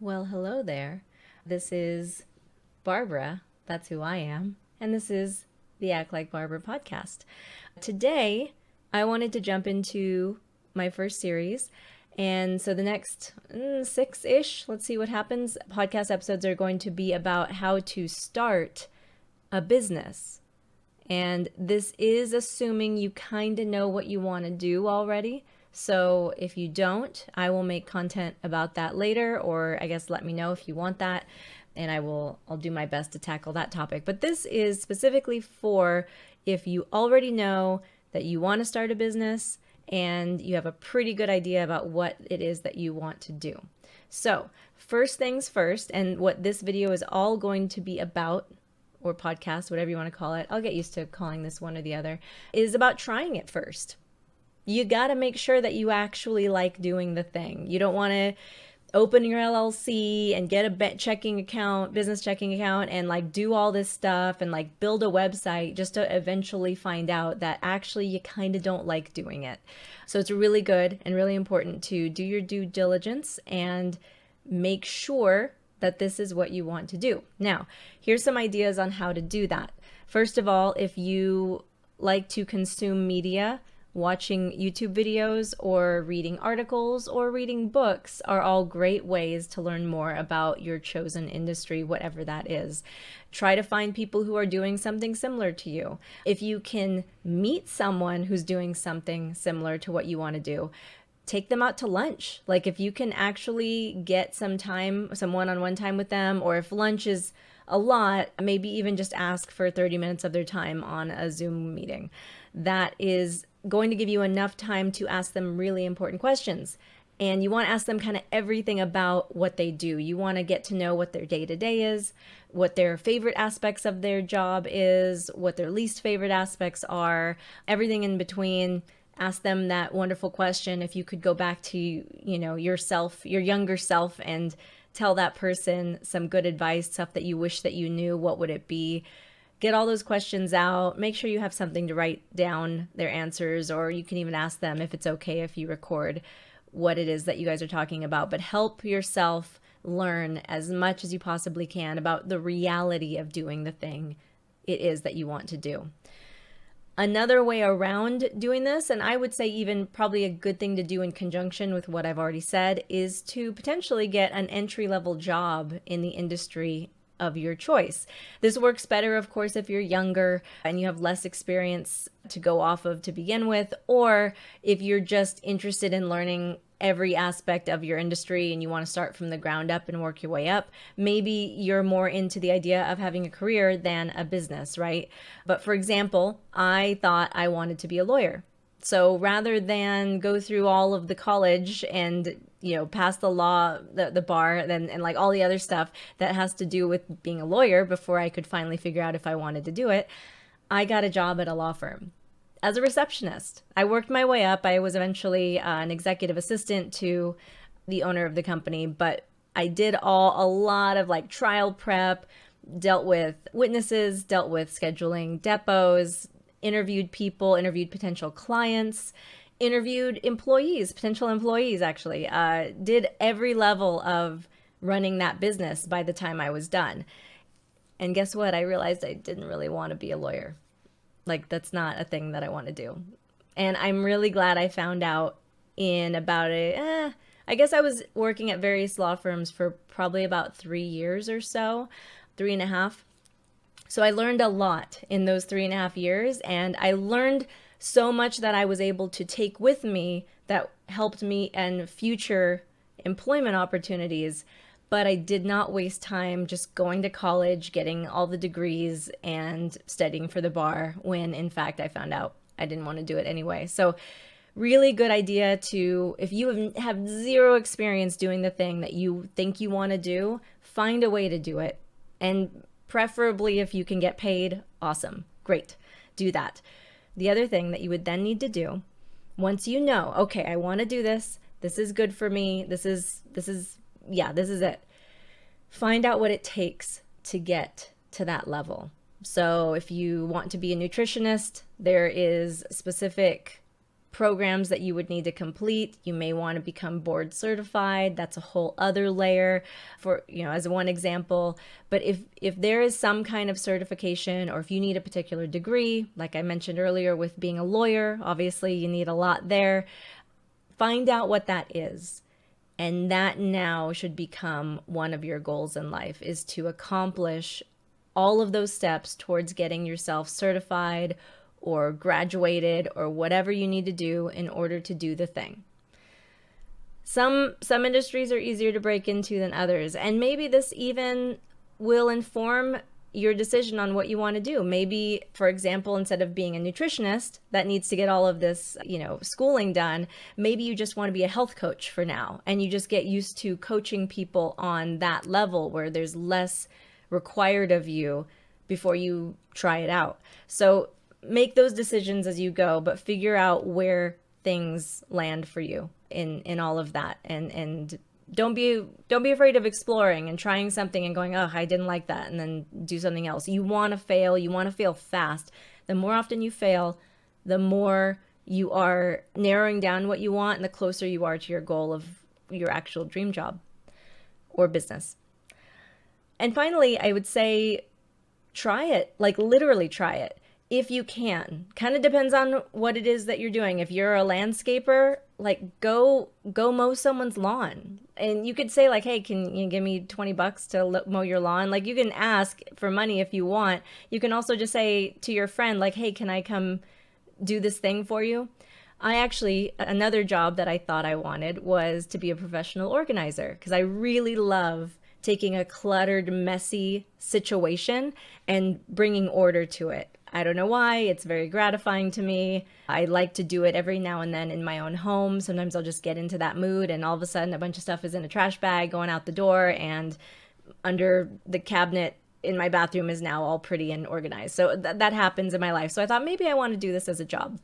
Well, hello there. This is Barbara. That's who I am. And this is the Act Like Barbara podcast. Today, I wanted to jump into my first series. And so the next six ish, let's see what happens. Podcast episodes are going to be about how to start a business. And this is assuming you kind of know what you want to do already. So if you don't, I will make content about that later, or I guess let me know if you want that. And I'll do my best to tackle that topic. But this is specifically for if you already know that you want to start a business and you have a pretty good idea about what it is that you want to do. So, first things first, and what this video is all going to be about, or podcast, whatever you want to call it, I'll get used to calling this one or the other, is about trying it first. You got to make sure that you actually like doing the thing. You don't want to open your LLC and get a business checking account, and like do all this stuff and like build a website just to eventually find out that actually you kind of don't like doing it. So it's really good and really important to do your due diligence and make sure that this is what you want to do. Now, here's some ideas on how to do that. First of all, if you like to consume media, watching YouTube videos or reading articles or reading books are all great ways to learn more about your chosen industry, whatever that is. Try to find people who are doing something similar to you. If you can meet someone who's doing something similar to what you want to do, take them out to lunch. Like if you can actually get some one-on-one time with them, or if lunch is a lot, maybe even just ask for 30 minutes of their time on a Zoom meeting. That is going to give you enough time to ask them really important questions. And you want to ask them kind of everything about what they do. You want to get to know what their day-to-day is, what their favorite aspects of their job is, what their least favorite aspects are, everything in between. Ask them that wonderful question. If you could go back to, yourself, your younger self, and tell that person some good advice, stuff that you wish that you knew, what would it be? Get all those questions out. Make sure you have something to write down their answers, or you can even ask them if it's okay if you record what it is that you guys are talking about. But help yourself learn as much as you possibly can about the reality of doing the thing it is that you want to do. Another way around doing this, and I would say even probably a good thing to do in conjunction with what I've already said, is to potentially get an entry-level job in the industry of your choice. This works better, of course, if you're younger and you have less experience to go off of to begin with, or if you're just interested in learning every aspect of your industry and you want to start from the ground up and work your way up. Maybe you're more into the idea of having a career than a business, right? But for example, I thought I wanted to be a lawyer. So rather than go through all of the college and pass the law, the bar, and like all the other stuff that has to do with being a lawyer before I could finally figure out if I wanted to do it, I got a job at a law firm as a receptionist. I worked my way up. I was eventually an executive assistant to the owner of the company, but I did a lot of like trial prep, dealt with witnesses, dealt with scheduling depots, interviewed people, interviewed potential clients, interviewed potential employees actually, did every level of running that business by the time I was done. And guess what? I realized I didn't really want to be a lawyer. Like, that's not a thing that I want to do. And I'm really glad I found out in about I guess I was working at various law firms for probably about 3 years or so, 3.5. So I learned a lot in those 3.5 years, and I learned so much that I was able to take with me that helped me in future employment opportunities. But I did not waste time just going to college, getting all the degrees, and studying for the bar when, in fact, I found out I didn't want to do it anyway. So really good idea to, if you have zero experience doing the thing that you think you want to do, find a way to do it. And preferably if you can get paid, awesome, great, do that. The other thing that you would then need to do, once you know, okay, I want to do this, this is good for me, this is it. Find out what it takes to get to that level. So if you want to be a nutritionist, there is specific programs that you would need to complete. You may want to become board certified. That's a whole other layer for, as one example. But if there is some kind of certification, or if you need a particular degree, like I mentioned earlier with being a lawyer, obviously you need a lot there. Find out what that is. And that now should become one of your goals in life, is to accomplish all of those steps towards getting yourself certified or graduated or whatever you need to do in order to do the thing. Some industries are easier to break into than others, and maybe this even will inform your decision on what you want to do. Maybe, for example, instead of being a nutritionist that needs to get all of this, schooling done, maybe you just want to be a health coach for now, and you just get used to coaching people on that level where there's less required of you before you try it out. So make those decisions as you go, but figure out where things land for you in all of that. And don't be afraid of exploring and trying something and going, oh, I didn't like that, and then do something else. You want to fail. You want to fail fast. The more often you fail, the more you are narrowing down what you want and the closer you are to your goal of your actual dream job or business. And finally, I would say try it, like literally try it. If you can. Kind of depends on what it is that you're doing. If you're a landscaper, like go mow someone's lawn. And you could say like, hey, can you give me $20 to mow your lawn? Like, you can ask for money if you want. You can also just say to your friend like, hey, can I come do this thing for you? Another job that I thought I wanted was to be a professional organizer, because I really love taking a cluttered, messy situation and bringing order to it. I don't know why. It's very gratifying to me. I like to do it every now and then in my own home. Sometimes I'll just get into that mood, and all of a sudden a bunch of stuff is in a trash bag going out the door, and under the cabinet in my bathroom is now all pretty and organized. So that happens in my life. So I thought maybe I want to do this as a job.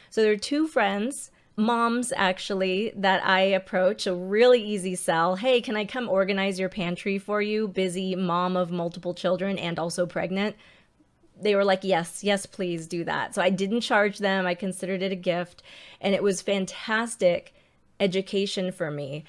So there are two friends, moms actually, that I approach. A really easy sell. Hey, can I come organize your pantry for you? Busy mom of multiple children and also pregnant. They were like, yes, please do that. So I didn't charge them. I considered it a gift. And it was fantastic education for me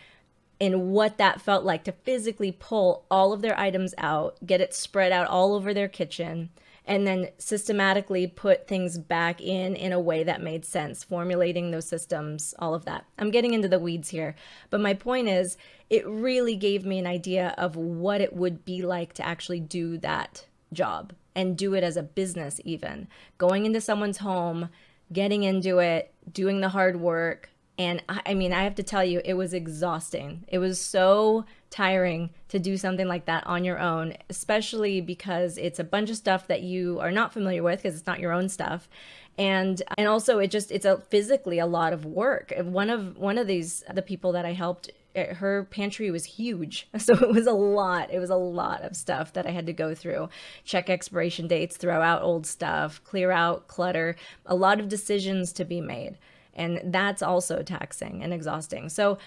in what that felt like to physically pull all of their items out, get it spread out all over their kitchen, and then systematically put things back in a way that made sense, formulating those systems, all of that. I'm getting into the weeds here, but my point is, it really gave me an idea of what it would be like to actually do that job and do it as a business, even going into someone's home, getting into it, doing the hard work. And I mean, I have to tell you, it was exhausting. It was so tiring to do something like that on your own, especially because it's a bunch of stuff that you are not familiar with because it's not your own stuff. And also it's physically a lot of work. One of the people that I helped, her pantry was huge. So it was a lot. It was a lot of stuff that I had to go through. Check expiration dates, throw out old stuff, clear out clutter, a lot of decisions to be made. And that's also taxing and exhausting. So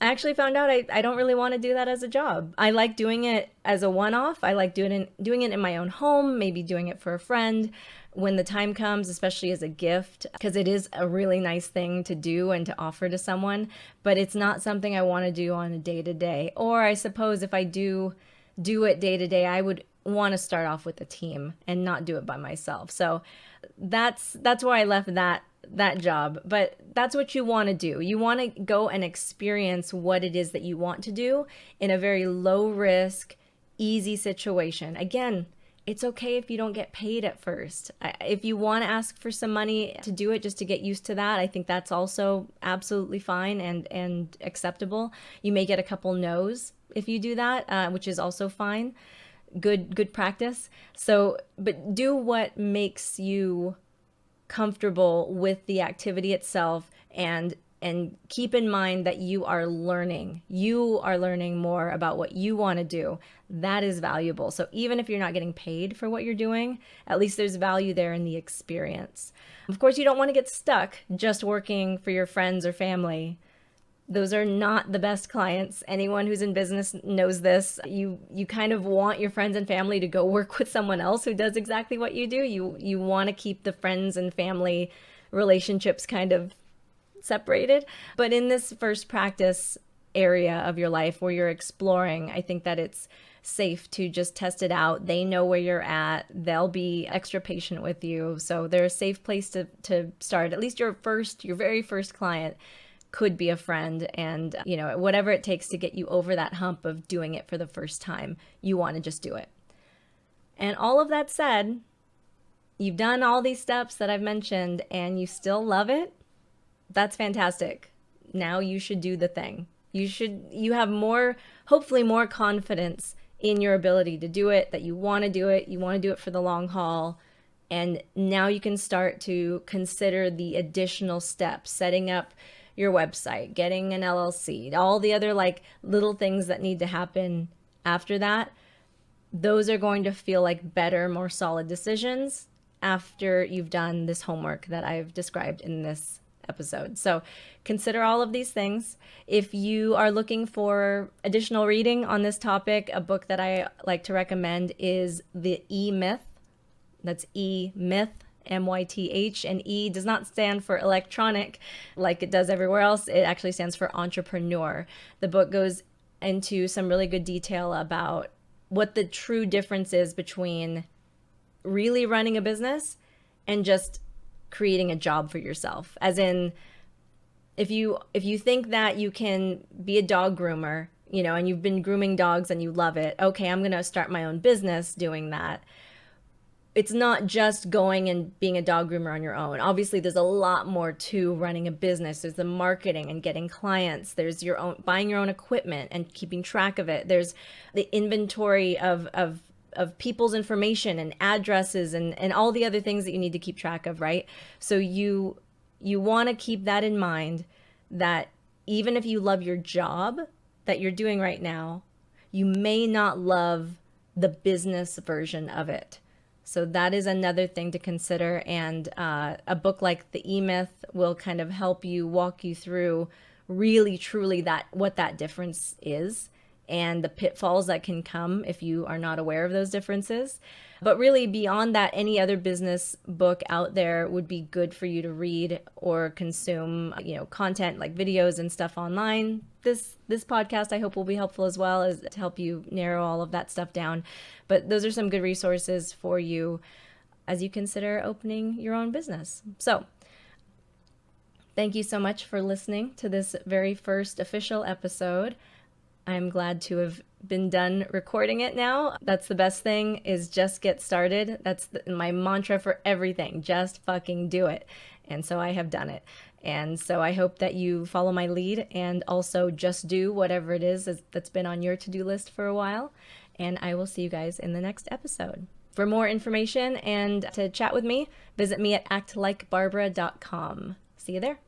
I actually found out I don't really want to do that as a job. I like doing it as a one-off. I like doing it in my own home, maybe doing it for a friend when the time comes, especially as a gift, because it is a really nice thing to do and to offer to someone. But it's not something I want to do on a day-to-day. Or I suppose if I do it day-to-day, I would want to start off with a team and not do it by myself. So that's why I left that job. But that's what you want to do. You want to go and experience what it is that you want to do in a very low risk, easy situation. Again, it's okay if you don't get paid at first. If you want to ask for some money to do it just to get used to that, I think that's also absolutely fine and acceptable. You may get a couple no's if you do that, which is also fine. Good practice. So, but do what makes you comfortable with the activity itself, and keep in mind that you are learning more about what you want to do. That is valuable. So even if you're not getting paid for what you're doing, at least there's value there in the experience. Of course, you don't want to get stuck just working for your friends or family. Those are not the best clients. Anyone who's in business knows this. You kind of want your friends and family to go work with someone else who does exactly what you do. You want to keep the friends and family relationships kind of separated. But in this first practice area of your life where you're exploring, I think that it's safe to just test it out. They know where you're at. They'll be extra patient with you. So they're a safe place to start. At least your very first client could be a friend, and whatever it takes to get you over that hump of doing it for the first time, you want to just do it. And all of that said, you've done all these steps that I've mentioned and you still love it. That's fantastic. Now you should do the thing. You have hopefully more confidence in your ability to do it, that you want to do it. You want to do it for the long haul. And now you can start to consider the additional steps, setting up your website, getting an LLC, all the other like little things that need to happen after that. Those are going to feel like better, more solid decisions after you've done this homework that I've described in this episode. So consider all of these things. If you are looking for additional reading on this topic, a book that I like to recommend is The E-Myth. That's E-Myth, M-Y-T-H, and E does not stand for electronic like it does everywhere else. It actually stands for entrepreneur. The book goes into some really good detail about what the true difference is between really running a business and just creating a job for yourself. As in, if you think that you can be a dog groomer, and you've been grooming dogs and you love it, okay, I'm going to start my own business doing that. It's not just going and being a dog groomer on your own. Obviously, there's a lot more to running a business. There's the marketing and getting clients. There's buying your own equipment and keeping track of it. There's the inventory of people's information and addresses and all the other things that you need to keep track of, right? So you want to keep that in mind, that even if you love your job that you're doing right now, you may not love the business version of it. So that is another thing to consider. And a book like The E-Myth will kind of help you, walk you through really, truly what that difference is and the pitfalls that can come if you are not aware of those differences. But really, beyond that, any other business book out there would be good for you to read or consume, content like videos and stuff online. This podcast, I hope, will be helpful as well, as to help you narrow all of that stuff down. But those are some good resources for you as you consider opening your own business. So thank you so much for listening to this very first official episode. I'm glad to have been done recording it now. That's the best thing, is just get started. That's my mantra for everything. Just fucking do it. And so I have done it. And so I hope that you follow my lead and also just do whatever it is that's been on your to-do list for a while. And I will see you guys in the next episode. For more information and to chat with me, visit me at actlikebarbara.com. See you there.